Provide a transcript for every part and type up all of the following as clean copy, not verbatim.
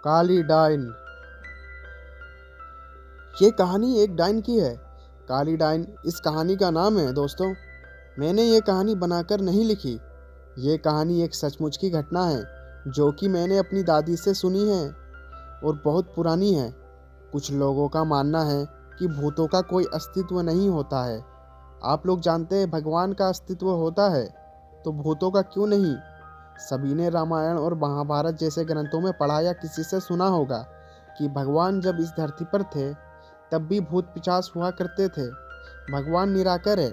काली dine. ये कहानी एक डाइन की है। काली डाइन इस कहानी का नाम है दोस्तों। मैंने ये कहानी बनाकर नहीं लिखी। ये कहानी एक सचमुच की घटना है जो कि मैंने अपनी दादी से सुनी है और बहुत पुरानी है। कुछ लोगों का मानना है कि भूतों का कोई अस्तित्व नहीं होता है। आप लोग जानते हैं भगवान का अस्तित्व होता है, तो भूतों का क्यों नहीं। सभी ने रामायण और महाभारत जैसे ग्रंथों में पढ़ा या किसी से सुना होगा कि भगवान जब इस धरती पर थे तब भी भूत पिशाच हुआ करते थे। भगवान निराकर है।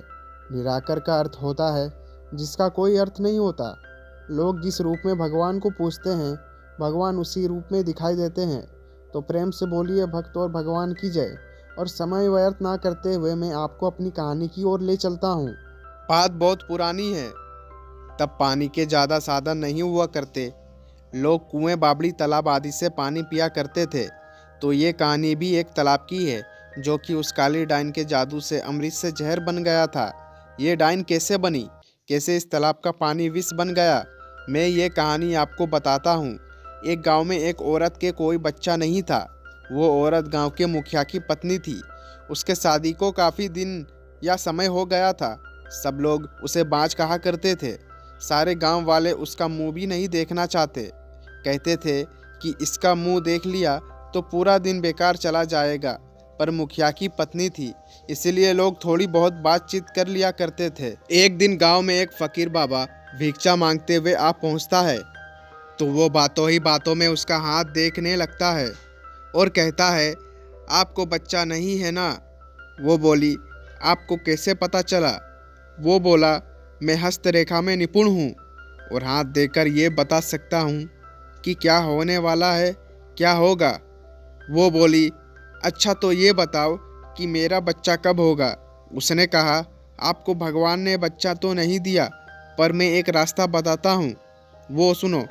निराकर का अर्थ होता है जिसका कोई अर्थ नहीं होता। लोग जिस रूप में भगवान को पूजते हैं भगवान उसी रूप में दिखाई देते हैं। तो प्रेम से बोलिए भक्त और भगवान की जय। और समय व्यर्थ ना करते हुए मैं आपको अपनी कहानी की ओर ले चलता हूँ। बात बहुत पुरानी है। तब पानी के ज़्यादा साधन नहीं हुआ करते। लोग कुएं, बावड़ी, तालाब आदि से पानी पिया करते थे। तो ये कहानी भी एक तालाब की है जो कि उस काली डाइन के जादू से अमृत से जहर बन गया था। ये डाइन कैसे बनी, कैसे इस तालाब का पानी विष बन गया, मैं ये कहानी आपको बताता हूँ। एक गांव में एक औरत के कोई बच्चा नहीं था। वो औरत गांव के मुखिया की पत्नी थी। उसके शादी को काफ़ी दिन या समय हो गया था। सब लोग उसे बाँझ कहा करते थे। सारे गांव वाले उसका मुंह भी नहीं देखना चाहते। कहते थे कि इसका मुंह देख लिया तो पूरा दिन बेकार चला जाएगा। पर मुखिया की पत्नी थी, इसलिए लोग थोड़ी बहुत बातचीत कर लिया करते थे। एक दिन गांव में एक फकीर बाबा भिक्षा मांगते हुए आ पहुंचता है। तो वो बातों ही बातों में उसका हाथ देखने लगता है और कहता है, आपको बच्चा नहीं है ना। वो बोली, आपको कैसे पता चला। वो बोला, मैं हस्तरेखा में निपुण हूँ और हाथ देकर ये बता सकता हूँ कि क्या होने वाला है, क्या होगा। वो बोली, अच्छा तो ये बताओ कि मेरा बच्चा कब होगा। उसने कहा, आपको भगवान ने बच्चा तो नहीं दिया, पर मैं एक रास्ता बताता हूँ, वो सुनो।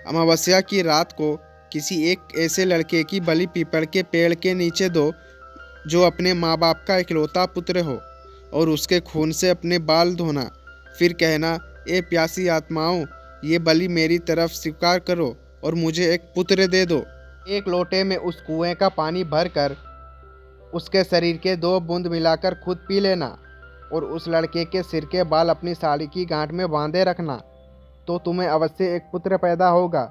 अमावस्या की रात को किसी एक ऐसे लड़के की बलि पीपल के पेड़ के नीचे दो जो अपने माँ बाप का इकलौता पुत्र हो, और उसके खून से अपने बाल धोना। फिर कहना, ए प्यासी आत्माओं, ये बलि मेरी तरफ स्वीकार करो और मुझे एक पुत्र दे दो। एक लोटे में उस कुएं का पानी भरकर उसके शरीर के 2 बूंद मिलाकर खुद पी लेना और उस लड़के के सिर के बाल अपनी साड़ी की गांठ में बांधे रखना, तो तुम्हें अवश्य एक पुत्र पैदा होगा।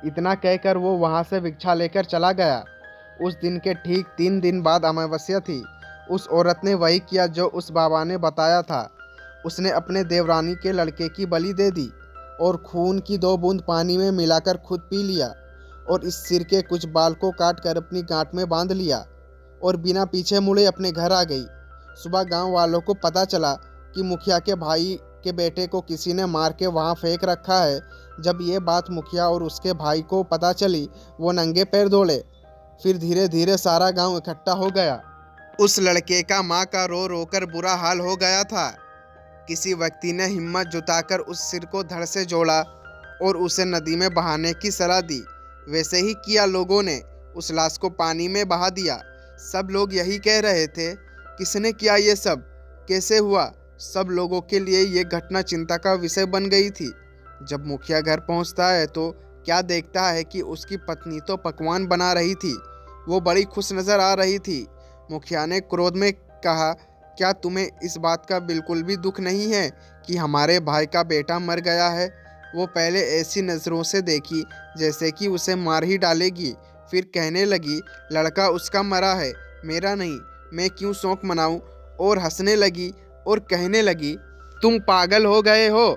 इतना कहकर वो वहाँ से भिक्षा लेकर चला गया। उस दिन के ठीक 3 दिन बाद अमावस्या थी। उस औरत ने वही किया जो उस बाबा ने बताया था। उसने अपने देवरानी के लड़के की बलि दे दी और खून की 2 बूंद पानी में मिलाकर खुद पी लिया और इस सिर के कुछ बाल को काट कर अपनी गांठ में बांध लिया और बिना पीछे मुड़े अपने घर आ गई। सुबह गांव वालों को पता चला कि मुखिया के भाई के बेटे को किसी ने मार के वहां फेंक रखा है। जब ये बात मुखिया और उसके भाई को पता चली, वो नंगे पैर दौड़े। फिर धीरे धीरे सारा गांव इकट्ठा हो गया। उस लड़के का माँ का रो रो कर बुरा हाल हो गया था। किसी व्यक्ति ने हिम्मत जुटाकर उस सिर को धड़ से जोड़ा और उसे नदी में बहाने की सलाह दी। वैसे ही किया। लोगों ने उस लाश को पानी में बहा दिया। सब लोग यही कह रहे थे, किसने किया ये सब, कैसे हुआ। सब लोगों के लिए ये घटना चिंता का विषय बन गई थी। जब मुखिया घर पहुंचता है तो क्या देखता है कि उसकी पत्नी तो पकवान बना रही थी। वो बड़ी खुश नज़र आ रही थी। मुखिया ने क्रोध में कहा, क्या तुम्हें इस बात का बिल्कुल भी दुख नहीं है कि हमारे भाई का बेटा मर गया है। वो पहले ऐसी नज़रों से देखी जैसे कि उसे मार ही डालेगी। फिर कहने लगी, लड़का उसका मरा है, मेरा नहीं, मैं क्यों शौक मनाऊं। और हंसने लगी और कहने लगी, तुम पागल हो गए हो।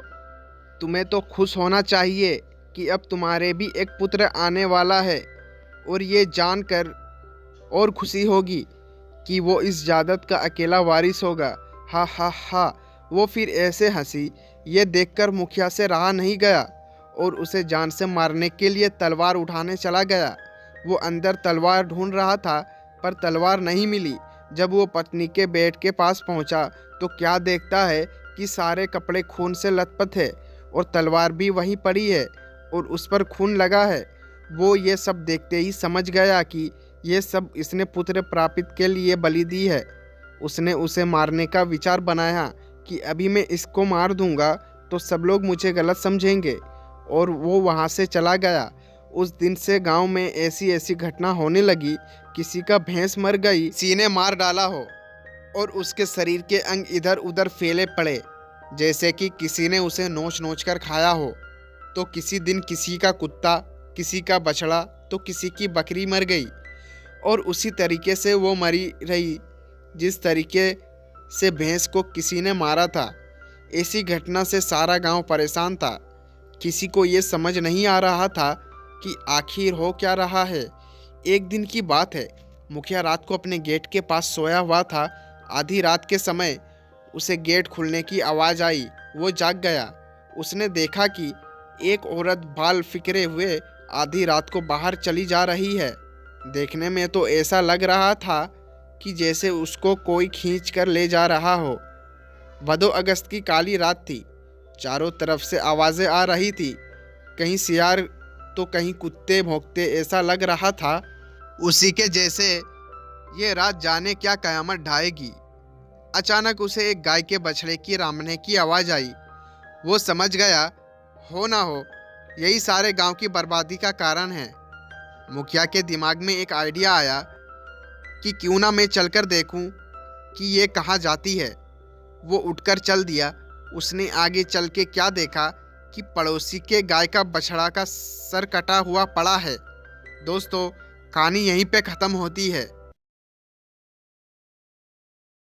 तुम्हें तो खुश होना चाहिए कि अब तुम्हारे भी एक पुत्र आने वाला है, और ये जानकर और खुशी होगी कि वो इस जायदाद का अकेला वारिस होगा। हा हा हा। वो फिर ऐसे हंसी, ये देखकर मुखिया से रहा नहीं गया और उसे जान से मारने के लिए तलवार उठाने चला गया। वो अंदर तलवार ढूंढ रहा था पर तलवार नहीं मिली। जब वो पत्नी के बेड के पास पहुंचा तो क्या देखता है कि सारे कपड़े खून से लथपथ है और तलवार भी वहीं पड़ी है और उस पर खून लगा है। वो ये सब देखते ही समझ गया कि ये सब इसने पुत्र प्राप्त के लिए बलि दी है। उसने उसे मारने का विचार बनाया कि अभी मैं इसको मार दूंगा तो सब लोग मुझे गलत समझेंगे, और वो वहाँ से चला गया उस दिन से गांव में ऐसी ऐसी घटना होने लगी, किसी का भैंस मर गई, किसी ने मार डाला हो और उसके शरीर के अंग इधर उधर फैले पड़े, जैसे कि किसी ने उसे नोच नोच कर खाया हो। तो किसी दिन किसी का कुत्ता, किसी का बछड़ा, तो किसी की बकरी मर गई और उसी तरीके से वो मरी रही जिस तरीके से भैंस को किसी ने मारा था। ऐसी घटना से सारा गांव परेशान था। किसी को ये समझ नहीं आ रहा था कि आखिर हो क्या रहा है। एक दिन की बात है, मुखिया रात को अपने गेट के पास सोया हुआ था। आधी रात के समय उसे गेट खुलने की आवाज़ आई। वो जाग गया। उसने देखा कि एक औरत बाल फिकरे हुए आधी रात को बाहर चली जा रही है। देखने में तो ऐसा लग रहा था कि जैसे उसको कोई खींच कर ले जा रहा हो। भदो अगस्त की काली रात थी। चारों तरफ से आवाज़ें आ रही थी, कहीं सियार तो कहीं कुत्ते भौंकते। ऐसा लग रहा था उसी के जैसे ये रात जाने क्या कयामत ढाएगी। अचानक उसे एक गाय के बछड़े की रामने की आवाज़ आई। वो समझ गया, हो ना हो यही सारे गांव की बर्बादी का कारण है। मुखिया के दिमाग में एक आइडिया आया कि क्यों ना मैं चलकर देखूं कि ये कहाँ जाती है। वो उठकर चल दिया। उसने आगे चल के क्या देखा कि पड़ोसी के गाय का बछड़ा का सर कटा हुआ पड़ा है। दोस्तों, कहानी यहीं पे ख़त्म होती है।